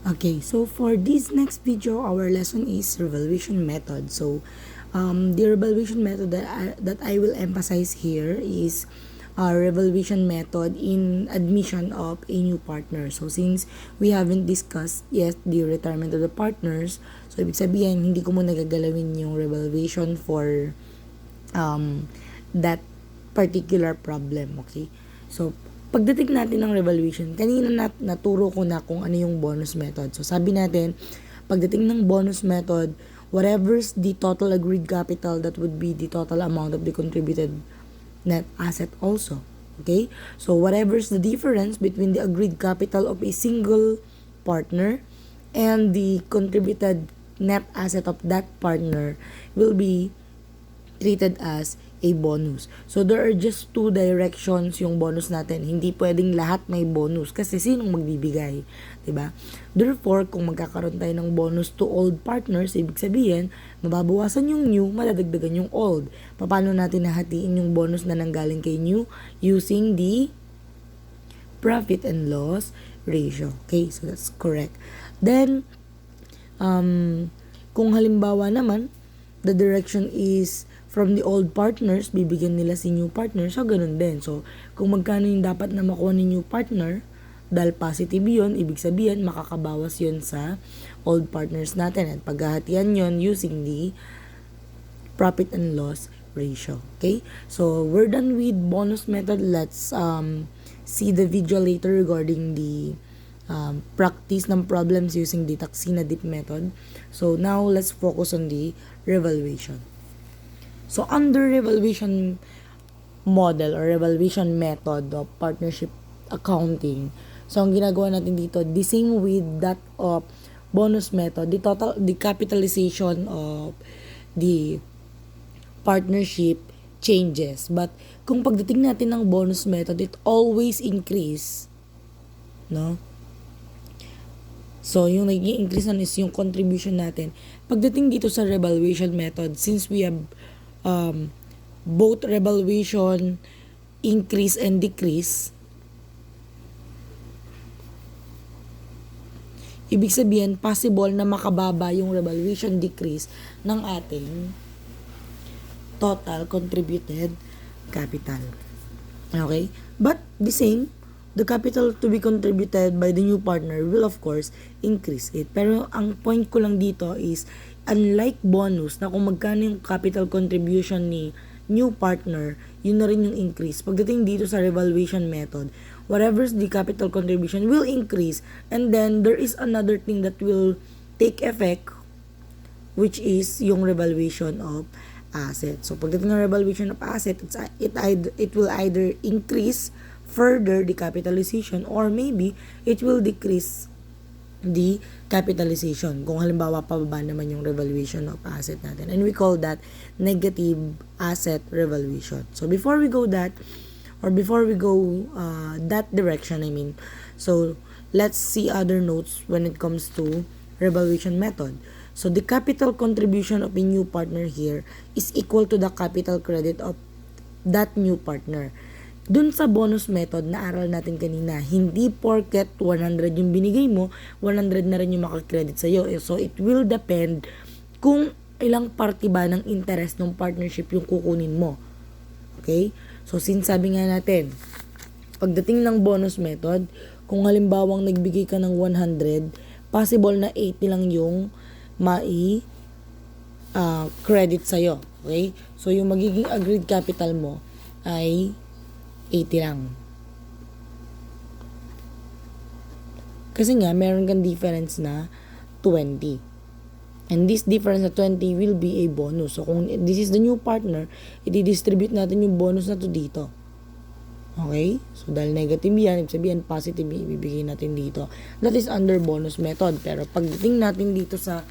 Okay, so for this next video, our lesson is revaluation method. So, the revaluation method that I will emphasize here is revaluation method in admission of a new partner. So, since we haven't discussed yet the retirement of the partners, so ibig sabihin, hindi ko muna gagalawin yung revaluation for that particular problem, okay? So, pagdating natin ng revaluation, kanina naturo ko na kung ano yung bonus method. So, sabi natin, pagdating ng bonus method, whatever's the total agreed capital, that would be the total amount of the contributed net asset also. Okay? So, whatever's the difference between the agreed capital of a single partner and the contributed net asset of that partner will be treated as a bonus. So, there are just two directions yung bonus natin. Hindi pwedeng lahat may bonus kasi sinong magbibigay? 'Di ba? Therefore, kung magkakaroon tayo ng bonus to old partners, ibig sabihin, mababawasan yung new, madadagdagan yung old. Paano natin nahatiin yung bonus na nanggaling kay new? Using the profit and loss ratio. Okay, so that's correct. Then, kung halimbawa naman, the direction is from the old partners, bibigyan nila si new partner, so ganun din. So, kung magkano yung dapat na makuha ni new partner, dahil positive yun, ibig sabihin, makakabawas yun sa old partners natin. At paghahatian yun using the profit and loss ratio. Okay? So, we're done with bonus method. Let's see the video later regarding the practice ng problems using the Taxina-Dip method. So, now let's focus on the revaluation. So, under revaluation model or revaluation method of partnership accounting, so ang ginagawa natin dito, the same with that of bonus method, the capitalization of the partnership changes. But kung pagdating natin ng bonus method, it always increase, no? So, yung naging increase is yung contribution natin. Pagdating dito sa revaluation method, since we have both revaluation increase and decrease, ibig sabihin possible na makababa yung revaluation decrease ng ating total contributed capital. Okay? But the same, the capital to be contributed by the new partner will of course increase it. Pero ang point ko lang dito is, unlike bonus na kung magkano yung capital contribution ni new partner, yun na rin yung increase. Pagdating dito sa revaluation method, whatever's the capital contribution will increase, and then there is another thing that will take effect, which is yung revaluation of asset. So pagdating ng revaluation of asset, it will either increase further the capitalization or maybe it will decrease the capitalization kung halimbawa pababa naman yung revaluation of asset natin, and we call that negative asset revaluation. So before we go that direction, so let's see other notes when it comes to revaluation method. So the capital contribution of a new partner here is equal to the capital credit of that new partner. Dun sa bonus method na aral natin kanina, hindi porket 100 yung binigay mo, 100 na rin yung makakredit sa'yo. So, it will depend kung ilang parte ba ng interest ng partnership yung kukunin mo. Okay? So, since sabi nga natin, pagdating ng bonus method, kung halimbawang nagbigay ka ng 100, possible na 80 lang yung credit sa'yo. Okay? So, yung magiging agreed capital mo ay 80 lang. Kasi nga, meron kang difference na 20. And this difference na 20 will be a bonus. So, kung this is the new partner, i-distribute natin yung bonus na to dito. Okay? So, dahil negative yan, ibig sabihin positive ibibigay natin dito. That is under bonus method. Pero pagdating natin dito sa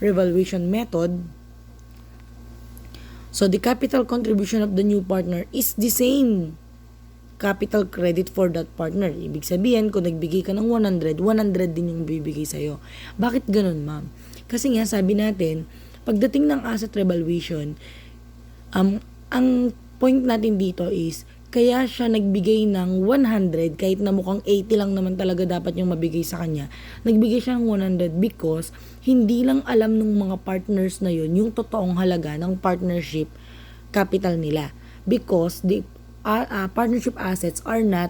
revaluation method, so the capital contribution of the new partner is the same capital credit for that partner. Ibig sabihin, kung nagbigay ka ng 100, 100 din yung bibigay sa'yo. Bakit ganun, ma'am? Kasi nga, sabi natin, pagdating ng asset revaluation, ang point natin dito is kaya siya nagbigay ng 100 kahit na mukhang 80 lang naman talaga dapat yung mabigay sa kanya. Nagbigay siya ng 100 because hindi lang alam ng mga partners na yun yung totoong halaga ng partnership capital nila. Because the partnership assets are not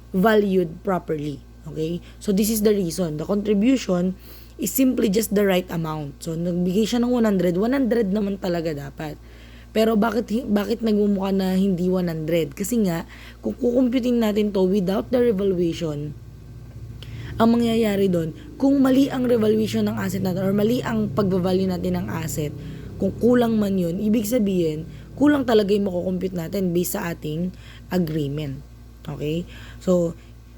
valued properly. Okay? So this is the reason. The contribution is simply just the right amount. So nagbigay siya ng 100, 100 naman talaga dapat. Pero bakit nagmumukha na hindi 100? Kasi nga, kung kukumputin natin to without the revaluation, ang mangyayari doon, kung mali ang revaluation ng asset natin or mali ang pagbavalue natin ng asset, kung kulang man yun, ibig sabihin, kulang talaga yung makukompute natin based sa ating agreement. Okay? So,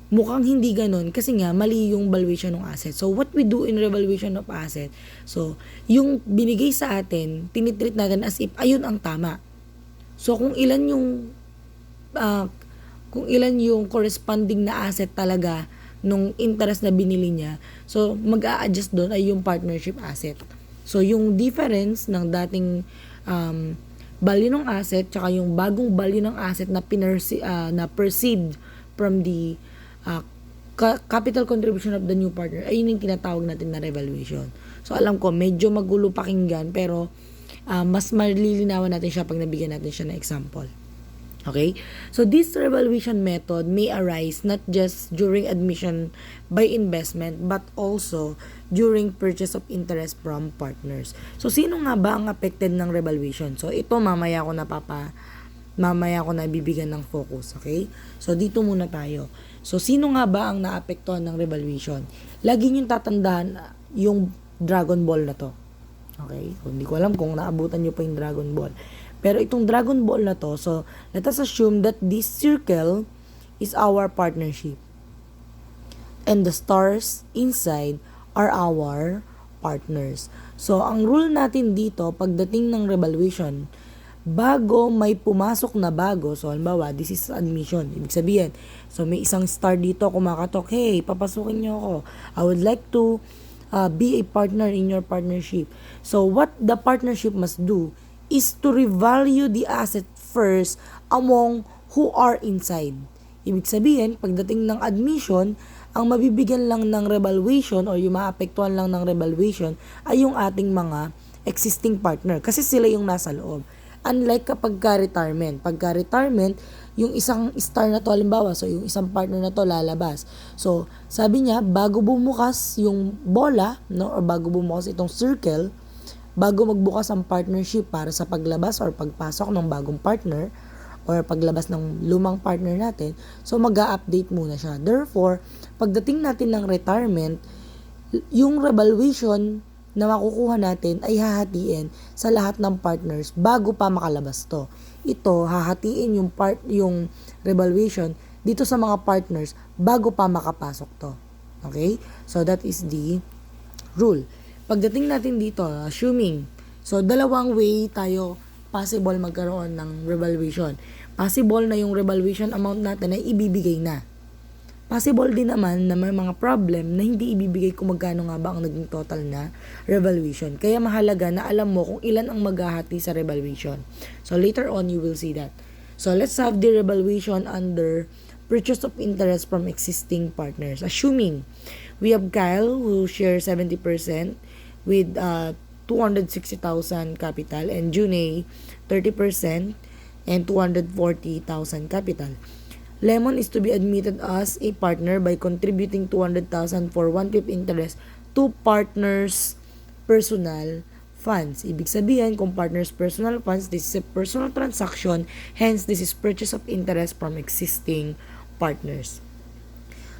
mukhang hindi ganun kasi nga mali yung valuation ng asset. So, what we do in revaluation of asset, so, yung binigay sa atin, tinitreat natin as if ayun ang tama. So, kung ilan yung corresponding na asset talaga nung interest na binili niya, so, mag-a-adjust doon ay yung partnership asset. So, yung difference ng dating value ng asset tsaka yung bagong value ng asset na perceived from the capital contribution of the new partner, ay yun yung tinatawag natin na revaluation. So, alam ko, medyo magulo pakinggan, pero mas malilinawan natin siya pag nabigyan natin siya ng example. Okay? So, this revaluation method may arise not just during admission by investment, but also during purchase of interest from partners. So, sino nga ba ang affected ng revaluation? So, ito mamaya ko na bibigyan ng focus, okay? So, dito muna tayo. So, sino nga ba ang naapektuhan ng revaluation? Lagi niyong tatandaan yung Dragon Ball na to. Okay? So, hindi ko alam kung naabutan niyo pa yung Dragon Ball. Pero itong Dragon Ball na to, so, let us assume that this circle is our partnership. And the stars inside are our partners. So, ang rule natin dito, pagdating ng revaluation, bago may pumasok na bago, so halimbawa, this is admission, ibig sabihin, so may isang star dito kumakatok, hey, papasukin niyo ako, I would like to be a partner in your partnership. So what the partnership must do is to revalue the asset first among who are inside. Ibig sabihin, pagdating ng admission, ang mabibigyan lang ng revaluation or yung maapektuhan lang ng revaluation ay yung ating mga existing partner kasi sila yung nasa loob. Unlike kapag retirement. Pagka retirement, yung isang star na to, halimbawa, so yung isang partner na to lalabas. So, sabi niya, bago bumukas yung bola, no, or bago bumukas itong circle, bago magbukas ang partnership para sa paglabas or pagpasok ng bagong partner, or paglabas ng lumang partner natin, so mag-a-update muna siya. Therefore, pagdating natin ng retirement, yung revaluation na makukuha natin ay hahatiin sa lahat ng partners bago pa makalabas to. Ito, hahatiin yung revaluation dito sa mga partners bago pa makapasok to. Okay? So, that is the rule. Pagdating natin dito, assuming, so, dalawang way tayo possible magkaroon ng revaluation. Possible na yung revaluation amount natin ay ibibigay na. Possible din naman na may mga problem na hindi ibibigay kung magkano nga ba ang naging total na revaluation. Kaya mahalaga na alam mo kung ilan ang maghahati sa revaluation. So later on, you will see that. So let's have the revaluation under purchase of interest from existing partners. Assuming we have Kyle who shares 70% with 260,000 capital and Junei 30% and 240,000 capital. Lemon is to be admitted as a partner by contributing 200,000 for 1/5 interest to partners' personal funds. Ibig sabihin, kung partners' personal funds, this is a personal transaction, hence this is purchase of interest from existing partners.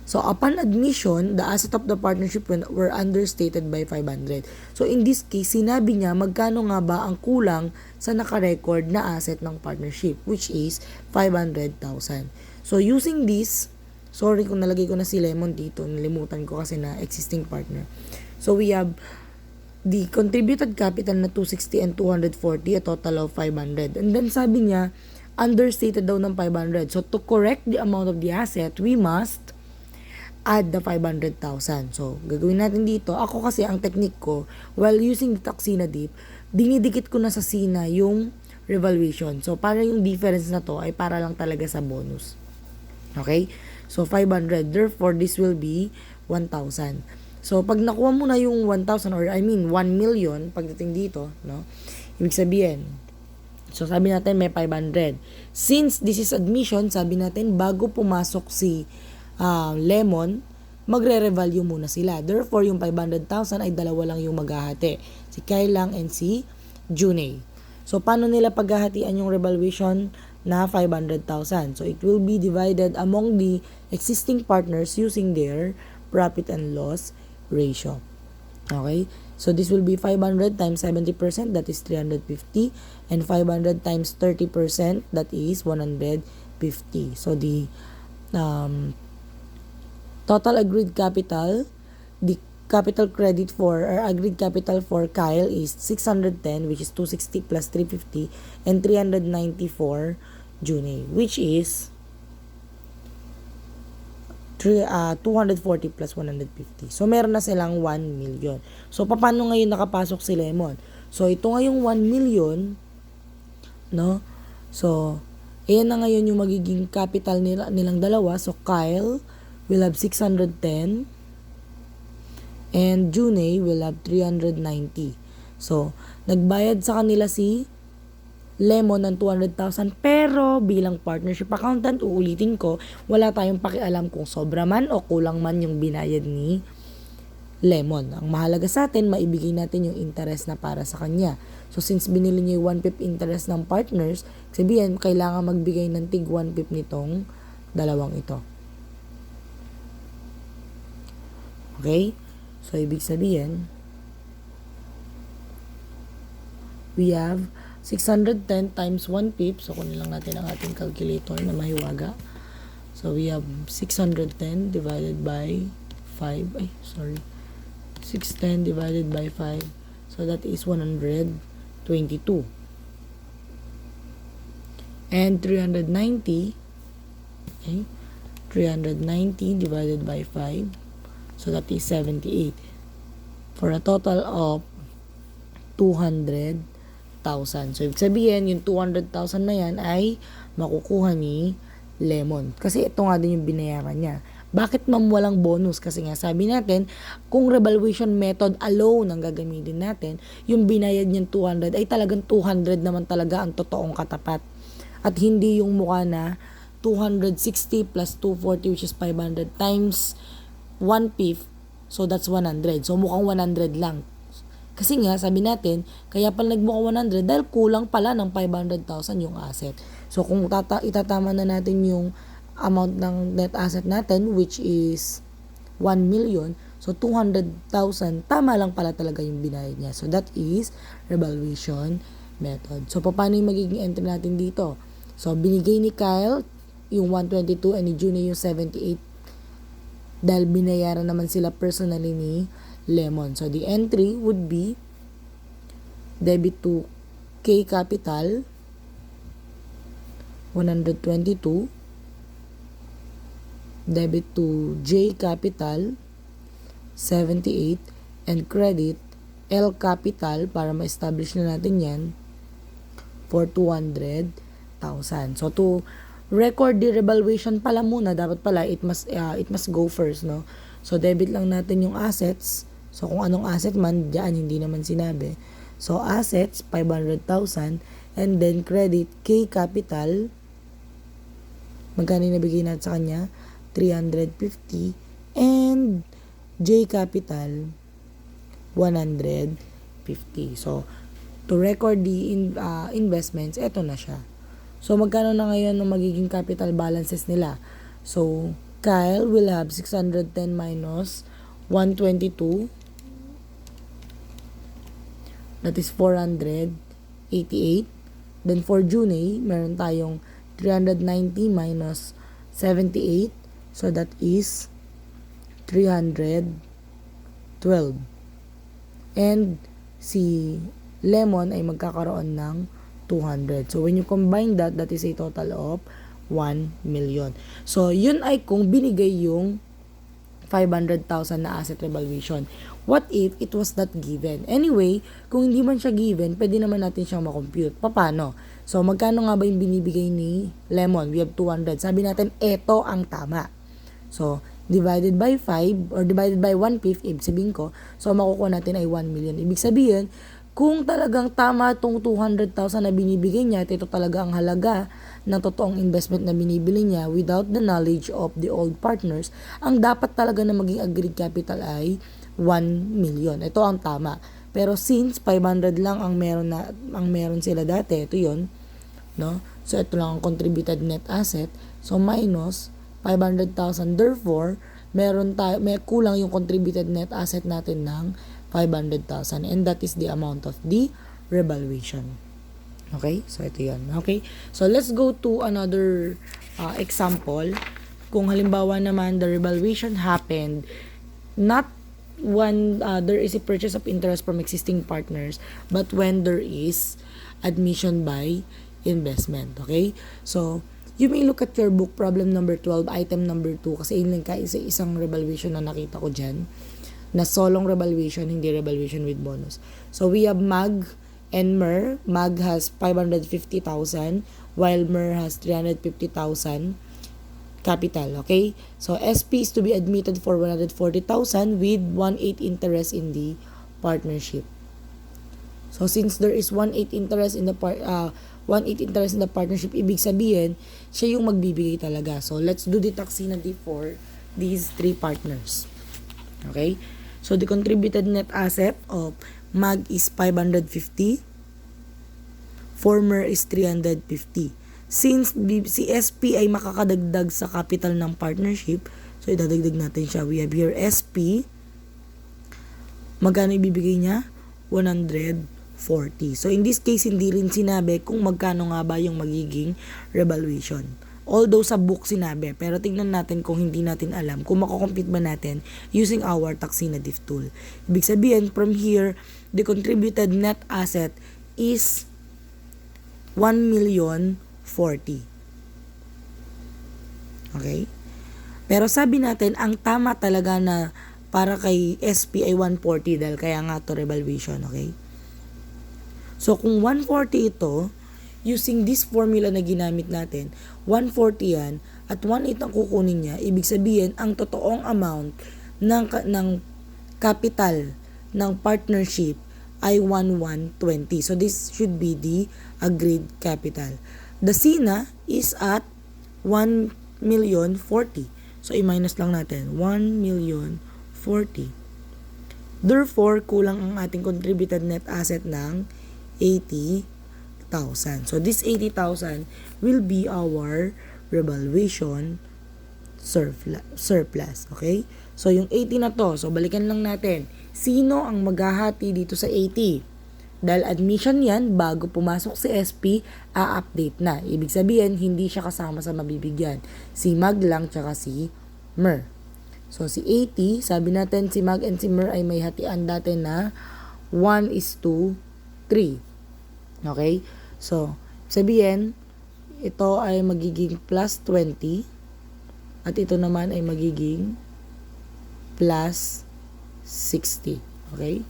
So, upon admission, the asset of the partnership were understated by 500. So, in this case, sinabi niya magkano nga ba ang kulang sa nakarecord na asset ng partnership, which is 500,000. So, using this, sorry kung nalagay ko na si Lemon dito, nalimutan ko kasi na existing partner. So, we have the contributed capital na 260 and 240, a total of 500. And then, sabi niya, understated daw ng 500. So, to correct the amount of the asset, we must add the 500,000. So, gagawin natin dito. Ako kasi, ang technique ko, while using the Taxina Dip, dinidikit ko na sa Sina yung revaluation. So, para yung difference na to ay para lang talaga sa bonus. Okay? So, 500. Therefore, this will be 1,000. So, pag nakuha mo na yung 1,000 or 1 million pagdating dito, no? Ibig sabihin, so sabi natin may 500. Since this is admission, sabi natin bago pumasok si Lemon, magre-revalue muna sila. Therefore, yung 500,000 ay dalawa lang yung maghahati. Si Kyle lang and si Juney. So, paano nila paghahatian yung revaluation na 500,000? So, it will be divided among the existing partners using their profit and loss ratio. Okay? So, this will be 500 times 70%, that is 350. And 500 times 30%, that is 150. So, the total agreed capital, the capital credit for, or agreed capital for Kyle is 610, which is 260 plus 350, and 390 for Juney, which is 240 plus 150. So, meron na silang 1 million. So, paano ngayon nakapasok si Lemon? So, ito nga yung 1 million, no? So, ayan na ngayon yung magiging capital nilang dalawa. So, Kyle will have 610 and Juney will have 390. So, nagbayad sa kanila si Lemon ng 200,000 pero bilang partnership accountant, uulitin ko, wala tayong pakialam kung sobra man o kulang man yung binayad ni Lemon. Ang mahalaga sa atin, maibigay natin yung interest na para sa kanya. So since binili niya yung 1/5 interest ng partners, sabihin, kailangan magbigay ng tig 1/5 nitong dalawang ito. Okay? So ibig sabihin, we have 610 times 1/5. So, kunin lang natin ang ating calculator na mahiwaga. So, we have 610 divided by 5. 610 divided by 5. So, that is 122. And 390. Okay. 390 divided by 5. So, that is 78. For a total of 200,000. So, ibig sabihin, yung 200,000 na yan ay makukuha ni Lemon. Kasi ito nga din yung binayaran niya. Bakit ma'am walang bonus? Kasi nga sabi natin, kung revaluation method alone ang gagamitin natin, yung binayad niyang 200 ay talagang 200 naman talaga ang totoong katapat. At hindi yung mukha na 260 plus 240 which is 500 times 1/5. So, that's 100. So, mukhang 100 lang. Kasi nga, sabi natin, kaya pala nagmukha 100 dahil kulang pala ng 500,000 yung asset. So, kung itatama na natin yung amount ng net asset natin, which is 1 million, so 200,000, tama lang pala talaga yung binayad niya. So, that is revaluation method. So, paano yung magiging entry natin dito? So, binigay ni Kyle yung 122 and ni Juney yung 78 dahil binayaran naman sila personally ni Lemon. So, the entry would be debit to K capital 122, debit to J capital 78, and credit L capital para ma-establish na natin yan for 200,000. So, to record the revaluation pala muna, dapat pala it must go first, no? So, debit lang natin yung assets. So, kung anong asset man, diyan hindi naman sinabi. So, assets, 500,000. And then, credit, K capital. Magkano yung nabigay natin sa kanya? 350. And J capital, 150. So, to record the investments, eto na siya. So, magkano na ngayon ng magiging capital balances nila? So, Kyle will have 610 minus 122. That is 488. Then for Juney, meron tayong 390 minus 78. So that is 312. And si Lemon ay magkakaroon ng 200. So when you combine that, that is a total of 1 million. So yun ay kung binigay yung 500,000 na asset revaluation. What if it was not given? Anyway, kung hindi man siya given, pwede naman natin siyang makompute. Paano? So, magkano nga ba yung binibigay ni Lemon? We have 200. Sabi natin, eto ang tama. So, divided by 5 or divided by 1/5, ibig sabihin ko, so makukuha natin ay 1 million. Ibig sabihin, kung talagang tama itong 200,000 na binibigay niya at ito talaga ang halaga ng totoong investment na binibili niya without the knowledge of the old partners, ang dapat talaga na maging agreed capital ay 1 million. Ito ang tama. Pero since 500 lang ang meron sila dati, ito 'yon, no? So ito lang ang contributed net asset. So minus 500,000. Therefore, may kulang yung contributed net asset natin ng 500,000, and that is the amount of the revaluation. Okay? So ito 'yan. Okay? So let's go to another example. Kung halimbawa naman the revaluation happened not when there is a purchase of interest from existing partners, but when there is admission by investment. Okay? So you may look at your book, problem number 12, item number 2, kasi yun lang isang revaluation na nakita ko dyan, na solong revaluation, hindi revaluation with bonus. So we have Mag and Mer. Mag has 550,000, while Mer has 350,000 capital. Okay? So SP is to be admitted for 140,000 with 1/8 interest in the partnership. So since there is 1/8 interest in the partnership, ibig sabihin, siya yung magbibigay talaga. So let's do the taxinomy for these three partners. Okay? So the contributed net asset of Mag is 550, former is 350. Since si SP ay makakadagdag sa capital ng partnership, so idadagdag natin siya. We have here SP, magkano ibibigay niya? 140. So in this case, hindi rin sinabi kung magkano nga ba yung magiging revaluation. Although sa book sinabi, pero tingnan natin kung hindi natin alam, kung makakompute ba natin using our taxinomy tool. Ibig sabihin, from here, the contributed net asset is 1,040,000. Okay? Pero sabi natin, ang tama talaga na para kay SP ay 140 dahil kaya nga to revaluation. Okay? So kung 140 ito, using this formula na ginamit natin, 140 yan, at 1/8 ang kukunin niya, ibig sabihin, ang totoong amount ng capital ng partnership ay 1,120. So this should be the agreed capital. The SINA is at 1,040,000. So i-minus lang natin, 1,040,000. Therefore, kulang ang ating contributed net asset ng 80,000. So this 80,000 will be our revaluation surplus. Okay? So yung 80 na to, so balikan lang natin. Sino ang maghahati dito sa 80? Dahil admission yan, bago pumasok si SP, a-update na. Ibig sabihin, hindi siya kasama sa mabibigyan. Si Mag lang, tsaka si Mer. So si 80, sabi natin si Mag and si Mer ay may hatian dati na 1:3. Okay? So, sabihin, ito ay magiging plus 20 at ito naman ay magiging plus 60. Okay?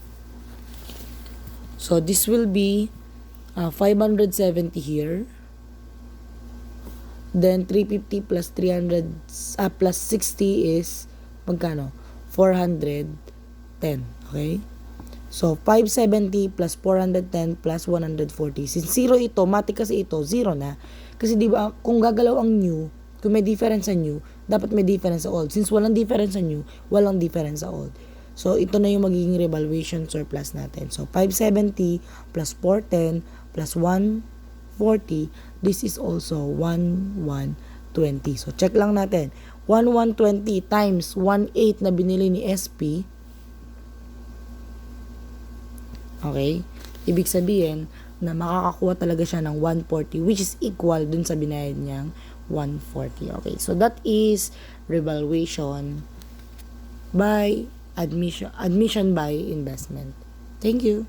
So, this will be 570 here. Then, 350 plus 300 plus 60 is magkano? 410. Okay? So, 570 plus 410 plus 140. Since 0 ito, matik kasi ito, 0 na. Kasi di ba kung gagalaw ang new, kung may difference sa new, dapat may difference sa old. Since walang difference sa new, walang difference sa old. So, ito na yung magiging revaluation surplus natin. So, 570 plus 410 plus 140, this is also 1,120. So, check lang natin. 1,120 times 1/8 na binili ni SP. Okay? Ibig sabihin na makakakuha talaga siya ng 140, which is equal dun sa binayad niyang 140. Okay? So, that is revaluation by admission by investment. Thank you.